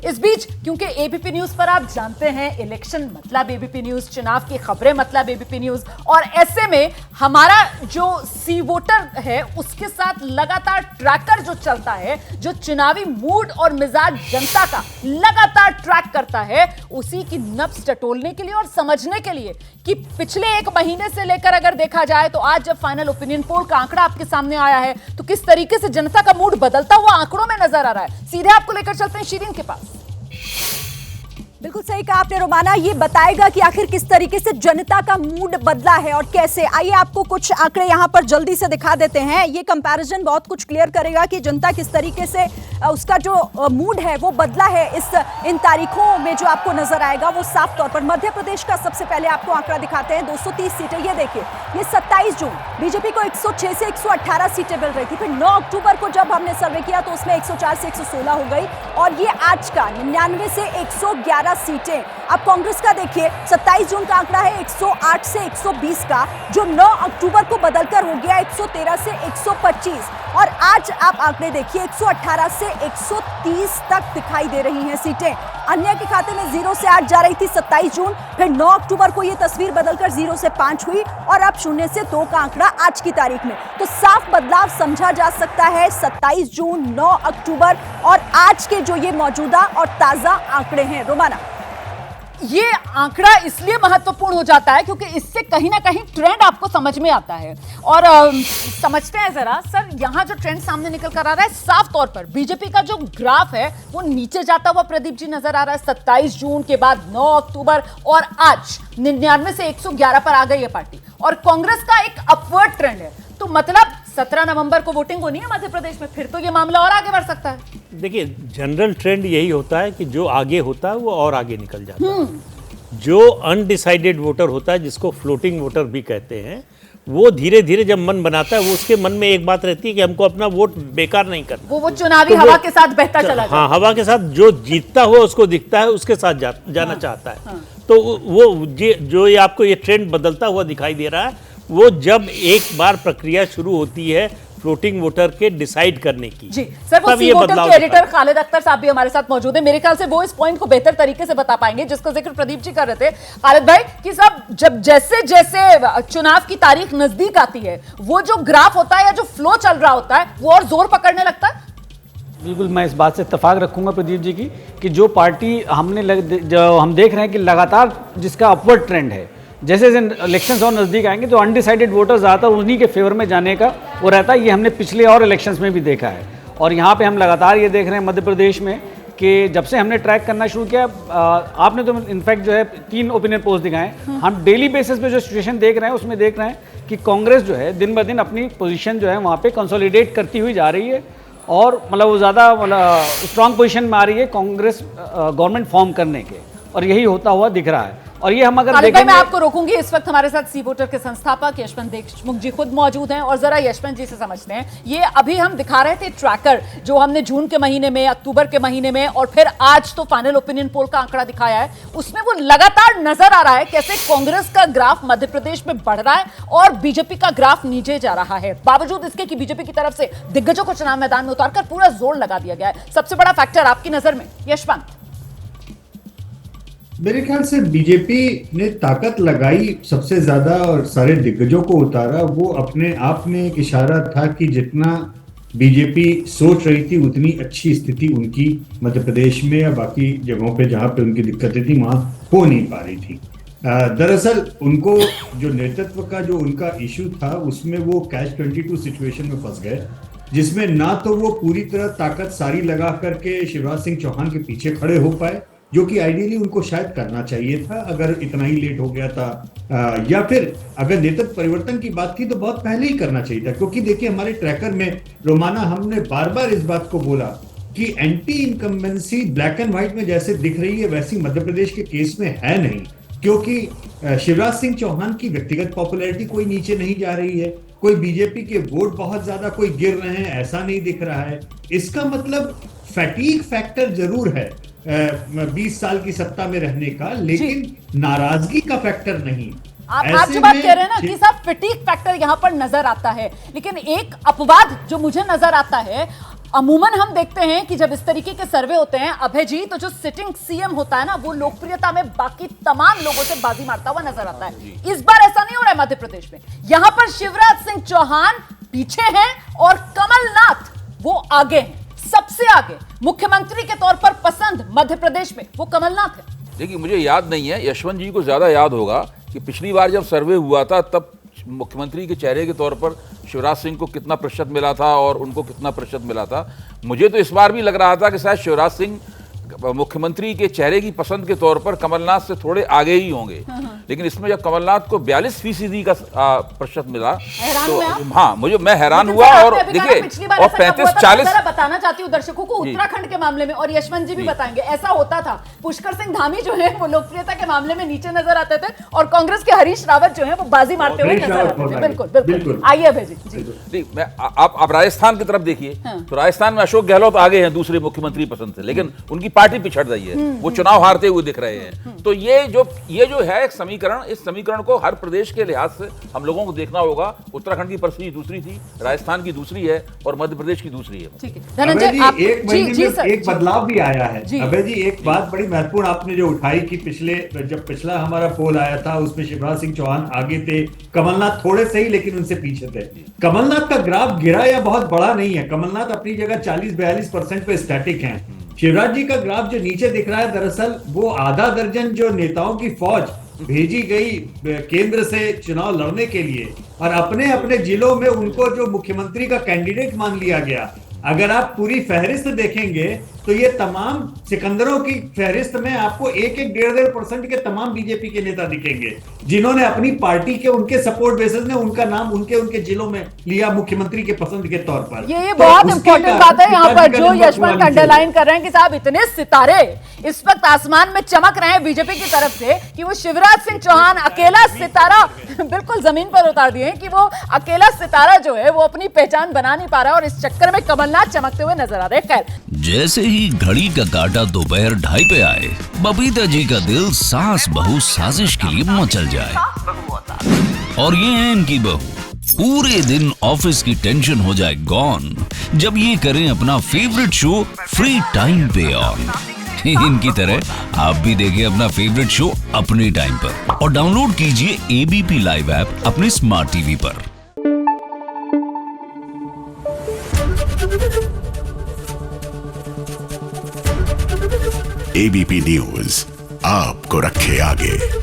इस बीच क्योंकि ABP news पर आप जानते हैं इलेक्शन मतलब एबीपी न्यूज, चुनाव की खबरें मतलब एबीपी न्यूज, और ऐसे में हमारा जो सी वोटर है उसके साथ लगातार ट्रैकर जो चलता है, जो चुनावी मूड और मिजाज जनता का लगातार ट्रैक करता है, उसी की नब्ज टटोलने के लिए और समझने के लिए कि पिछले एक महीने से लेकर अगर देखा जाए तो आज जब फाइनल ओपिनियन पोल का आंकड़ा आपके सामने आया है तो किस तरीके से जनता का मूड बदलता हुआ आंकड़ों में नजर आ रहा है। सीधे आपको लेकर चलते हैं शीरीन के पास। बिल्कुल सही कहा आपने रोमाना, ये बताएगा कि आखिर किस तरीके से जनता का मूड बदला है और कैसे। आइए आपको कुछ आंकड़े यहां पर जल्दी से दिखा देते हैं। ये कंपैरिजन बहुत कुछ क्लियर करेगा कि जनता किस तरीके से उसका जो मूड है वो बदला है इन तारीखों में। जो आपको नजर आएगा वो साफ तौर पर मध्य प्रदेश का सबसे पहले आपको आंकड़ा दिखाते हैं। 230 सीटें, ये देखिए, ये 27 जून बीजेपी को 106 से 118 सीटें मिल रही थी। फिर 9 अक्टूबर को जब हमने सर्वे किया तो उसमें 104 से 116 हो गई और ये आज का 99 से 111 सीटें। अब कांग्रेस का देखिए, 27 जून का आंकड़ा है 108 से 120 का, जो 9 अक्टूबर को बदलकर हो गया 113 से 125, और आज आप आंकड़े देखिए 118 से 130 तक दिखाई दे रही हैं सीटें। अन्य के खाते में 0 से 8 जा रही थी 27 जून, फिर 9 अक्टूबर को यह तस्वीर बदलकर 0 से 5 हुई और अब 0 से 2 का आंकड़ा आज की तारीख में। तो साफ बदलाव समझा जा सकता है 27 जून, 9 अक्टूबर और आज के जो ये मौजूदा और ताजा आंकड़े हैं। रोमाना, ये आंकड़ा इसलिए महत्वपूर्ण हो जाता है क्योंकि इससे कहीं ना कहीं ट्रेंड आपको समझ में आता है। और समझते हैं जरा सर, यहां जो ट्रेंड सामने निकल कर आ रहा है, साफ तौर पर बीजेपी का जो ग्राफ है वो नीचे जाता हुआ प्रदीप जी नजर आ रहा है। 27 जून के बाद 9 अक्टूबर और आज 99 से 111 पर आ गई है पार्टी, और कांग्रेस का एक अपवर्ड ट्रेंड है। तो मतलब 17 नवंबर को वोटिंग होनी है मध्य प्रदेश में, फिर तो ये मामला और आगे बढ़ सकता है। देखिए, जनरल ट्रेंड यही होता है कि जो आगे होता है वो और आगे निकल जाता है। जो अनडिसाइडेड वोटर होता है, जिसको फ्लोटिंग वोटर भी कहते हैं, वो धीरे धीरे जब मन बनाता है, वो उसके मन में एक बात रहती है कि हमको अपना वोट बेकार नहीं करना। वो चुनावी हवा के साथ बहता चला जाता है। हाँ, हवा के साथ जो जीतता हुआ उसको दिखता है, उसके साथ जाना चाहता है। तो वो जो ये आपको ये ट्रेंड बदलता हुआ दिखाई दे रहा है, वो जब एक बार प्रक्रिया शुरू होती है फ्लोटिंग वोटर के डिसाइड करने की। जी सर, वो सी वोटर के एडिटर खालिद अख्तर साहब भी हमारे साथ मौजूद हैं। मेरे ख्याल से वो इस पॉइंट को बेहतर तरीके से बता पाएंगे जिसका जिक्र प्रदीप जी कर रहे थे। खालिद भाई, कि सब जब जैसे जैसे चुनाव की तारीख नजदीक आती है, वो जो ग्राफ होता है या जो फ्लो चल रहा होता है वो और जोर पकड़ने लगता है। बिल्कुल, मैं इस बात से इत्तेफाक रखूंगा प्रदीप जी की कि जो पार्टी जो हम देख रहे हैं कि लगातार जिसका अपवर्ड ट्रेंड है, जैसे जैसे इलेक्शंस और नज़दीक आएंगे तो अनडिसाइडेड वोटर ज़्यादातर उन्हीं के फेवर में जाने का वो रहता है। ये हमने पिछले और इलेक्शंस में भी देखा है, और यहाँ पे हम लगातार ये देख रहे हैं मध्य प्रदेश में कि जब से हमने ट्रैक करना शुरू किया, आपने तो इनफैक्ट जो है 3 ओपिनियन पोल्स दिखाए, हम डेली बेसिस पे जो सिचुएशन देख रहे हैं उसमें देख रहे हैं कि कांग्रेस जो है दिन ब दिन अपनी पोजीशन जो है वहाँ पे कंसोलिडेट करती हुई जा रही है, और मतलब वो ज़्यादा स्ट्रॉन्ग पोजीशन में आ रही है कांग्रेस गवर्नमेंट फॉर्म करने के, और यही होता हुआ दिख रहा है। और ये हम अगर देखेंगे, मैं आपको रोकूंगी, इस वक्त हमारे साथ सी वोटर के संस्थापक यशवंत देशमुख जी खुद मौजूद हैं, और जरा यशवंत जी से समझते हैं। ये अभी हम दिखा रहे थे ट्रैकर जो हमने जून के महीने में, अक्टूबर के महीने में, और फिर आज तो फाइनल ओपिनियन पोल का आंकड़ा दिखाया है, उसमें वो लगातार नजर आ रहा है कैसे कांग्रेस का ग्राफ मध्य प्रदेश में बढ़ रहा है और बीजेपी का ग्राफ नीचे जा रहा है, बावजूद इसके कि बीजेपी की तरफ से दिग्गजों को चुनाव मैदान में उतारकर पूरा जोर लगा दिया गया है। सबसे बड़ा फैक्टर आपकी नजर में यशवंत? मेरे ख्याल से बीजेपी ने ताकत लगाई सबसे ज्यादा और सारे दिग्गजों को उतारा। वो अपने आप में एक इशारा था कि जितना बीजेपी सोच रही थी उतनी अच्छी स्थिति उनकी मध्य प्रदेश में या बाकी जगहों पे जहां पे उनकी दिक्कतें थी वहां हो नहीं पा रही थी। दरअसल उनको जो नेतृत्व का जो उनका इशू था उसमें वो कैच 22 सिचुएशन में फंस गए, जिसमें ना तो वो पूरी तरह ताकत सारी लगा करके शिवराज सिंह चौहान के पीछे खड़े हो पाए, जो कि आइडियली उनको शायद करना चाहिए था अगर इतना ही लेट हो गया था, या फिर अगर नेतृत्व परिवर्तन की बात थी तो बहुत पहले ही करना चाहिए था। क्योंकि देखिए, हमारे ट्रैकर में रोमाना हमने बार बार इस बात को बोला कि anti incumbency black and white में जैसे दिख रही है वैसी मध्य प्रदेश के केस में है नहीं, क्योंकि शिवराज सिंह चौहान की व्यक्तिगत पॉपुलैरिटी कोई नीचे नहीं जा रही है, कोई बीजेपी के वोट बहुत ज्यादा कोई गिर रहे हैं ऐसा नहीं दिख रहा है। इसका मतलब फैटीग फैक्टर जरूर है 20 साल की सत्ता में रहने का, लेकिन नाराजगी का फैक्टर नहीं। आप जो बात कह रहे हैं ना कि साहब फैटीग फैक्टर यहां पर नजर आता है, लेकिन एक अपवाद जो मुझे नजर आता है, अमूमन हम देखते हैं कि जब इस तरीके के सर्वे होते हैं अभय जी, तो जो सिटिंग सीएम होता है ना, वो लोकप्रियता में बाकी तमाम लोगों से बाजी मारता हुआ नजर आता है। इस बार ऐसा नहीं हो रहा है मध्य प्रदेश में। यहां पर शिवराज सिंह चौहान पीछे हैं और कमलनाथ वो आगे हैं, सबसे आगे। मुख्यमंत्री के तौर पर पसंद मध्य प्रदेश में वो कमलनाथ है। देखिए, मुझे याद नहीं है, यशवंत जी को ज्यादा याद होगा कि पिछली बार जब सर्वे हुआ था तब मुख्यमंत्री के चेहरे के तौर पर शिवराज सिंह को कितना प्रतिशत मिला था और उनको कितना प्रतिशत मिला था। मुझे तो इस बार भी लग रहा था कि शायद शिवराज सिंह मुख्यमंत्री के चेहरे की पसंद के तौर पर कमलनाथ से थोड़े आगे ही होंगे, लेकिन इसमें जब कमलनाथ को 42% का प्रतिशत मिला तो हाँ, मैं हैरान हुआ। और देखिए, और 35-40 बताना चाहती हूँ दर्शकों को उत्तराखंड के मामले में, और यशवंत जी भी बताएंगे, ऐसा होता था। पुष्कर सिंह धामी जो है वो लोकप्रियता के मामले में नीचे नजर आते थे और कांग्रेस के हरीश रावत जो है वो बाजी मारते हुए नजर आते थे। बिल्कुल बिल्कुल। आइए अभय जी। आप राजस्थान की तरफ देखिए, तो राजस्थान में अशोक गहलोत आगे हैं दूसरे मुख्यमंत्री पसंद से, लेकिन उनकी पार्टी पिछड़ रही है, वो चुनाव हारते हुए दिख रहे हैं। तो ये जो है एक समीकरण, इस समीकरण को हर प्रदेश के लिहाज से हम लोगों को देखना होगा। उत्तराखंड की परिस्थिति दूसरी थी, राजस्थान की दूसरी है और मध्य प्रदेश की दूसरी है। ठीक है धनंजय, एक महीने में एक बदलाव भी आया है। अभय जी, एक बात बड़ी महत्वपूर्ण आपने जो उठाई कि जब पिछला हमारा पोल आया था उसमें शिवराज सिंह चौहान आगे थे, कमलनाथ थोड़े से ही लेकिन उनसे पीछे थे। कमलनाथ का ग्राफ गिरा या बहुत बड़ा नहीं है, कमलनाथ अपनी जगह 40-42% पे स्टैटिक हैं। शिवराज जी का ग्राफ जो नीचे दिख रहा है, दरअसल वो आधा दर्जन जो नेताओं की फौज भेजी गई केंद्र से चुनाव लड़ने के लिए और अपने अपने जिलों में उनको जो मुख्यमंत्री का कैंडिडेट मान लिया गया। अगर आप पूरी फहरिस्त देखेंगे तो ये तमाम सिकंदरों की फहरिस्त में आपको 1-1.5% के तमाम बीजेपी के नेता दिखेंगे जिन्होंने अपनी पार्टी के उनके सपोर्ट बेसिस में उनका नाम उनके जिलों में लिया मुख्यमंत्री के पसंद के तौर पर। ये बहुत इंपॉर्टेंट बात है यहाँ पर जो यशवंत अंडरलाइन कर रहे हैं कि साहब इतने सितारे इस वक्त आसमान में चमक रहे हैं बीजेपी की तरफ से कि वो शिवराज सिंह चौहान अकेला सितारा बिल्कुल जमीन पर उतार दिए हैं कि वो अकेला सितारा जो है वो अपनी पहचान बना नहीं पा रहा है और इस चक्कर में कमलनाथ चमकते हुए नजर आ रहे हैं। खैर, जैसे ही घड़ी का काटा दोपहर 2:30 पे आए, बबीता जी का दिल सास बहू साजिश के लिए मचल जाए। और ये है इनकी बहू, पूरे दिन ऑफिस की टेंशन हो जाए गॉन जब ये करें अपना फेवरेट शो फ्री टाइम पे ऑन। इनकी तरह आप भी देखिए अपना फेवरेट शो अपने टाइम पर और डाउनलोड कीजिए एबीपी लाइव ऐप अपने स्मार्ट टीवी पर। एबीपी न्यूज आपको रखे आगे।